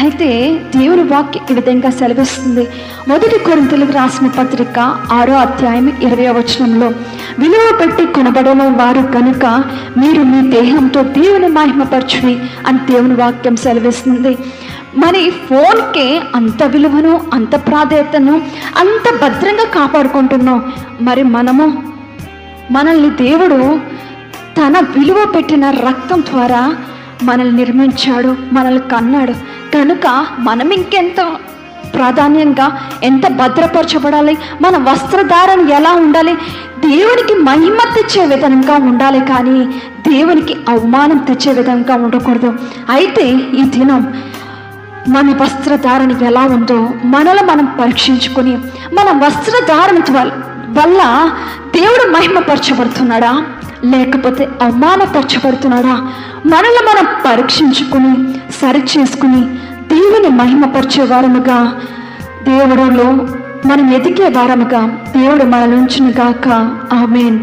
అయితే దేవుని వాక్యం ఈ విధంగా సెలవిస్తుంది. 1 కొరింథీయులకు రాసిన పత్రిక 6వ అధ్యాయం 20వ వచనంలో, విలువ పెట్టి కొనబడిన వారు కనుక మీరు మీ దేహంతో దేవుని మహిమపరచుడి అని దేవుని వాక్యం సెలవిస్తుంది. మరి ఫోన్కే అంత విలువను, అంత ప్రాధాన్యతను, అంత భద్రంగా కాపాడుకుంటున్నాం. మరి మనల్ని దేవుడు తన విలువ పెట్టిన రక్తం ద్వారా మనల్ని నిర్మించాడు, మనల్ని కన్నాడు. కనుక మనం ఇంకెంత ప్రాధాన్యంగా, ఎంత భద్రపరచబడాలి, మన వస్త్రధారణ ఎలా ఉండాలి, దేవునికి మహిమ తెచ్చే విధంగా ఉండాలి, కానీ దేవునికి అవమానం తెచ్చే విధంగా ఉండకూడదు. అయితే ఈ దినం మన వస్త్రధారణ ఎలా ఉందో మనలో మనం పరీక్షించుకొని, మన వస్త్రధారణ వల్ల దేవుడు మహిమపరచబడుతున్నాడా లేకపోతే అవమానపరచబడుతున్నాడా, మనల్ని మనం పరీక్షించుకుని సరి చేసుకుని దేవుని మహిమపరిచే వారముగా, దేవుడిలో మనం ఎదిగే వారముగా దేవుడు మనల్ని ఉంచును గాక. ఆమేన్.